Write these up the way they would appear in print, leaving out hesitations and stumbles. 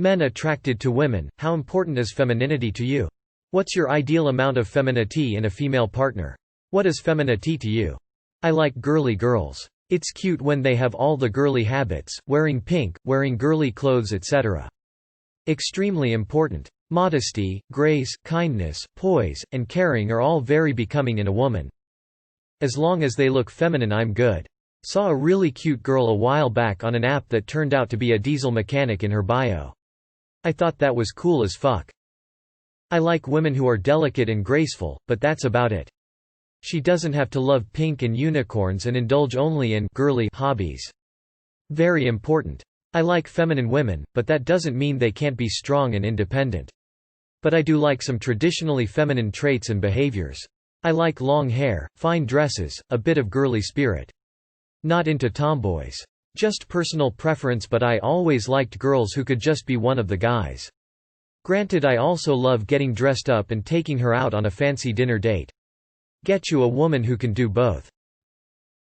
Men attracted to women, how important is femininity to you? What's your ideal amount of femininity in a female partner? What is femininity to you? I like girly girls. It's cute when they have all the girly habits, wearing pink, wearing girly clothes etc. Extremely important. Modesty, grace, kindness, poise, and caring are all very becoming in a woman. As long as they look feminine I'm good. Saw a really cute girl a while back on an app that turned out to be a diesel mechanic in her bio. I thought that was cool as fuck. I like women who are delicate and graceful, but that's about it. She doesn't have to love pink and unicorns and indulge only in girly hobbies. Very important. I like feminine women, but that doesn't mean they can't be strong and independent. But I do like some traditionally feminine traits and behaviors. I like long hair, fine dresses, a bit of girly spirit. Not into tomboys. Just personal preference, but I always liked girls who could just be one of the guys. Granted, I also love getting dressed up and taking her out on a fancy dinner date. Get you a woman who can do both.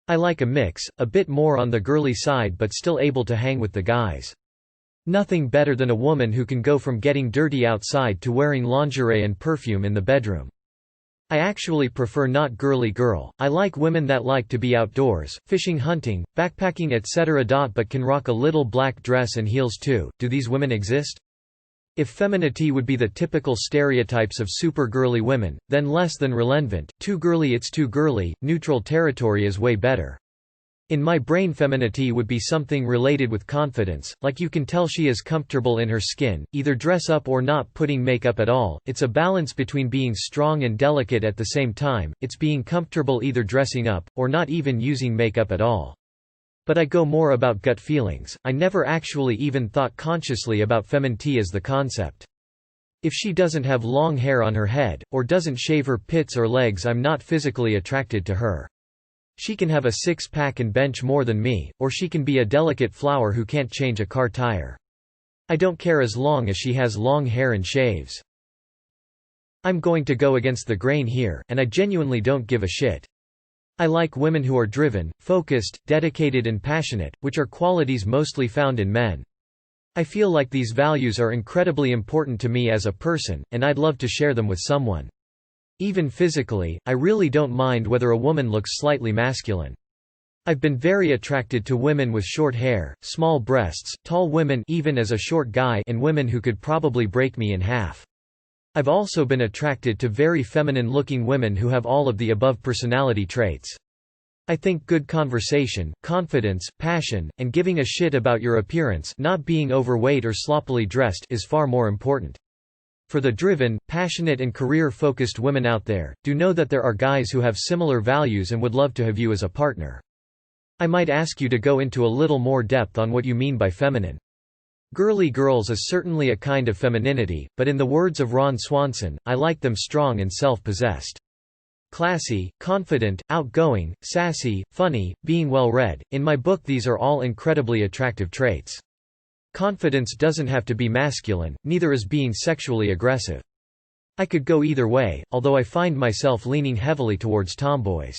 I like a mix, a bit more on the girly side but still able to hang with the guys. Nothing better than a woman who can go from getting dirty outside to wearing lingerie and perfume in the bedroom. I actually prefer not girly girl. I like women that like to be outdoors, fishing, hunting, backpacking etc. but can rock a little black dress and heels too. Do these women exist? If femininity would be the typical stereotypes of super girly women, then less than relevant. Too girly, it's too girly. Neutral territory is way better. In my brain, femininity would be something related with confidence, like you can tell she is comfortable in her skin, either dress up or not putting makeup at all. It's a balance between being strong and delicate at the same time. It's being comfortable either dressing up, or not even using makeup at all. But I go more about gut feelings. I never actually even thought consciously about femininity as the concept. If she doesn't have long hair on her head, or doesn't shave her pits or legs, I'm not physically attracted to her. She can have a six-pack and bench more than me, or she can be a delicate flower who can't change a car tire. I don't care as long as she has long hair and shaves. I'm going to go against the grain here, and I genuinely don't give a shit. I like women who are driven, focused, dedicated and passionate, which are qualities mostly found in men. I feel like these values are incredibly important to me as a person, and I'd love to share them with someone. Even physically, I really don't mind whether a woman looks slightly masculine. I've been very attracted to women with short hair, small breasts, tall women even as a short guy, and women who could probably break me in half. I've also been attracted to very feminine-looking women who have all of the above personality traits. I think good conversation, confidence, passion, and giving a shit about your appearance, not being overweight or sloppily dressed, is far more important. For the driven, passionate and career-focused women out there, do know that there are guys who have similar values and would love to have you as a partner. I might ask you to go into a little more depth on what you mean by feminine. Girly girls is certainly a kind of femininity, but in the words of Ron Swanson, I like them strong and self-possessed. Classy, confident, outgoing, sassy, funny, being well-read. In my book, these are all incredibly attractive traits. Confidence doesn't have to be masculine, neither is being sexually aggressive. I could go either way, although I find myself leaning heavily towards tomboys.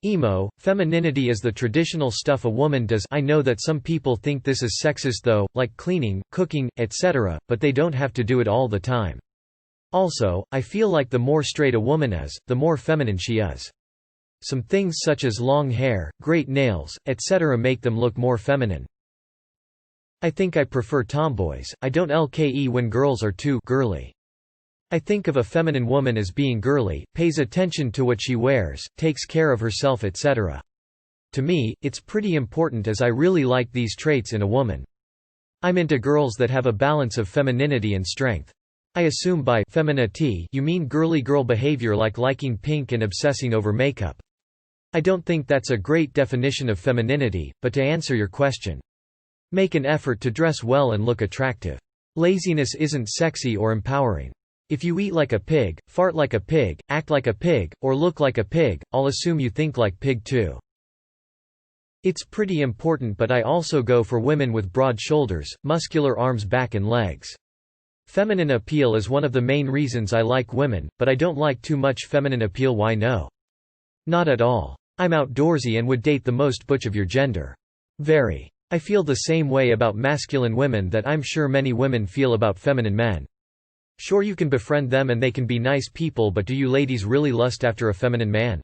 Emo, femininity is the traditional stuff a woman does. I know that some people think this is sexist though, like cleaning, cooking, etc., but they don't have to do it all the time. Also, I feel like the more straight a woman is, the more feminine she is. Some things such as long hair, great nails, etc. make them look more feminine. I think I prefer tomboys. I don't like when girls are too girly. I think of a feminine woman as being girly, pays attention to what she wears, takes care of herself etc. To me, it's pretty important as I really like these traits in a woman. I'm into girls that have a balance of femininity and strength. I assume by femininity you mean girly girl behavior like liking pink and obsessing over makeup. I don't think that's a great definition of femininity, but to answer your question, make an effort to dress well and look attractive. Laziness isn't sexy or empowering. If you eat like a pig, fart like a pig, act like a pig, or look like a pig, I'll assume you think like pig too. It's pretty important, but I also go for women with broad shoulders, muscular arms, back and legs. Feminine appeal is one of the main reasons I like women, but I don't like too much feminine appeal. Why no? Not at all. I'm outdoorsy and would date the most butch of your gender. Very. I feel the same way about masculine women that I'm sure many women feel about feminine men. Sure, you can befriend them and they can be nice people, but do you ladies really lust after a feminine man?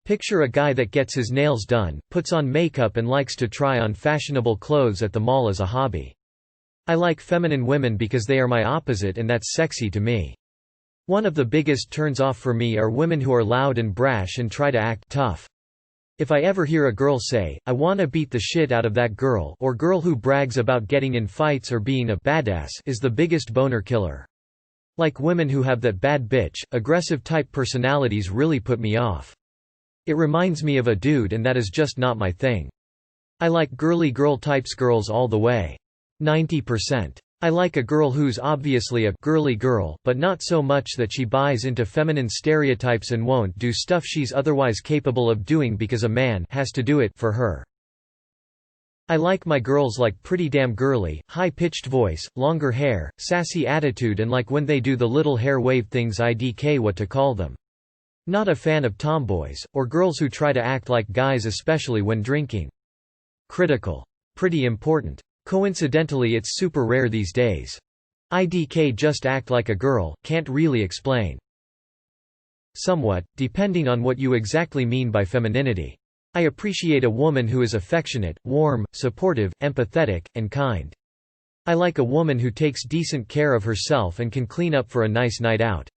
Picture a guy that gets his nails done, puts on makeup and likes to try on fashionable clothes at the mall as a hobby. I like feminine women because they are my opposite and that's sexy to me. One of the biggest turns off for me are women who are loud and brash and try to act tough. If I ever hear a girl say, "I wanna beat the shit out of that girl," or girl who brags about getting in fights or being a badass, is the biggest boner killer. Like women who have that bad bitch, aggressive type personalities really put me off. It reminds me of a dude and that is just not my thing. I like girly girl types, girls all the way. 90%. I like a girl who's obviously a girly girl, but not so much that she buys into feminine stereotypes and won't do stuff she's otherwise capable of doing because a man has to do it for her. I like my girls like pretty damn girly, high-pitched voice, longer hair, sassy attitude and like when they do the little hair wave things IDK what to call them. Not a fan of tomboys, or girls who try to act like guys especially when drinking. Critical. Pretty important. Coincidentally it's super rare these days. IDK just act like a girl, can't really explain. Somewhat, depending on what you exactly mean by femininity. I appreciate a woman who is affectionate, warm, supportive, empathetic, and kind. I like a woman who takes decent care of herself and can clean up for a nice night out.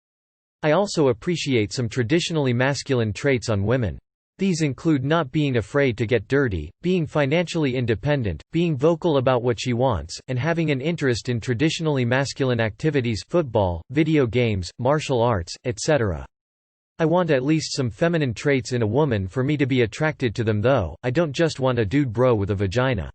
I also appreciate some traditionally masculine traits on women. These include not being afraid to get dirty, being financially independent, being vocal about what she wants, and having an interest in traditionally masculine activities, football, video games, martial arts, etc. I want at least some feminine traits in a woman for me to be attracted to them though, I don't just want a dude bro with a vagina.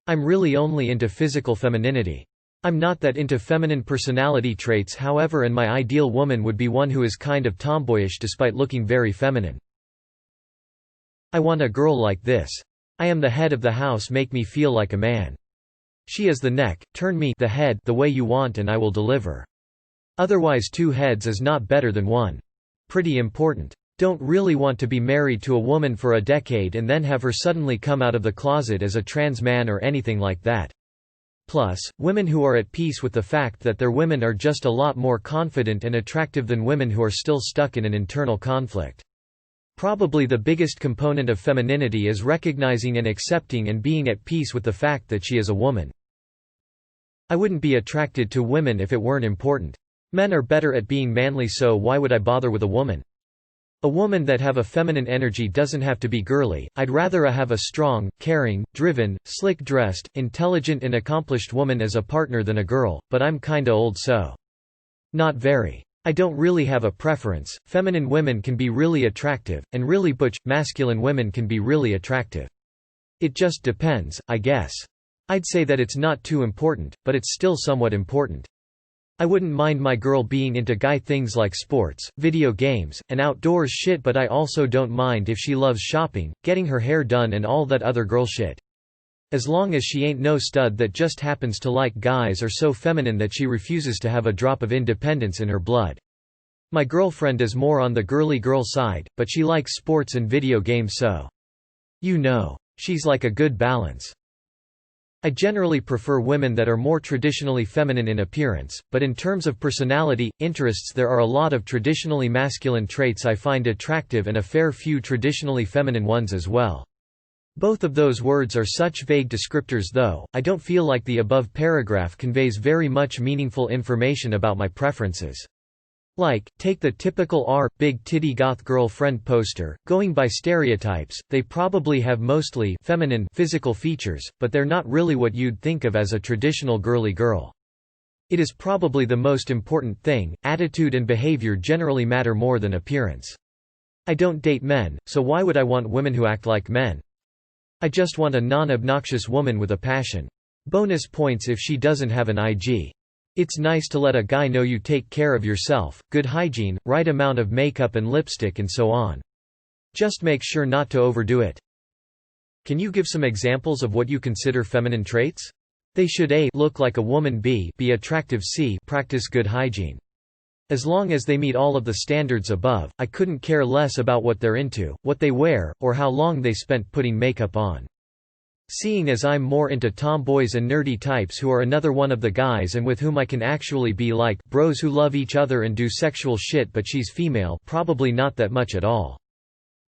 I'm really only into physical femininity. I'm not that into feminine personality traits however, and my ideal woman would be one who is kind of tomboyish despite looking very feminine. I want a girl like this. I am the head of the house, make me feel like a man. She is the neck, turn me the head the way you want and I will deliver. Otherwise 2 heads is not better than 1. Pretty important. Don't really want to be married to a woman for a decade and then have her suddenly come out of the closet as a trans man or anything like that. Plus, women who are at peace with the fact that their women are just a lot more confident and attractive than women who are still stuck in an internal conflict. Probably the biggest component of femininity is recognizing and accepting and being at peace with the fact that she is a woman. I wouldn't be attracted to women if it weren't important. Men are better at being manly, so why would I bother with a woman? A woman that have a feminine energy doesn't have to be girly. I'd rather have a strong, caring, driven, slick-dressed, intelligent and accomplished woman as a partner than a girl, but I'm kinda old so. Not very. I don't really have a preference. Feminine women can be really attractive, and really butch, masculine women can be really attractive. It just depends, I guess. I'd say that it's not too important, but it's still somewhat important. I wouldn't mind my girl being into guy things like sports, video games, and outdoors shit, but I also don't mind if she loves shopping, getting her hair done and all that other girl shit. As long as she ain't no stud that just happens to like guys or so feminine that she refuses to have a drop of independence in her blood. My girlfriend is more on the girly girl side, but she likes sports and video games, so you know. She's like a good balance. I generally prefer women that are more traditionally feminine in appearance, but in terms of personality, interests, there are a lot of traditionally masculine traits I find attractive and a fair few traditionally feminine ones as well. Both of those words are such vague descriptors though, I don't feel like the above paragraph conveys very much meaningful information about my preferences. Like, take the typical big titty goth girlfriend poster. Going by stereotypes, they probably have mostly feminine physical features, but they're not really what you'd think of as a traditional girly girl. It is probably the most important thing. Attitude and behavior generally matter more than appearance. I don't date men, so why would I want women who act like men? I just want a non-obnoxious woman with a passion. Bonus points if she doesn't have an IG. It's nice to let a guy know you take care of yourself, good hygiene, right amount of makeup and lipstick and so on. Just make sure not to overdo it. Can you give some examples of what you consider feminine traits? They should A. look like a woman, B. be attractive, C. practice good hygiene. As long as they meet all of the standards above, I couldn't care less about what they're into, what they wear, or how long they spent putting makeup on. Seeing as I'm more into tomboys and nerdy types who are another one of the guys and with whom I can actually be like bros who love each other and do sexual shit, but she's female, probably not that much at all.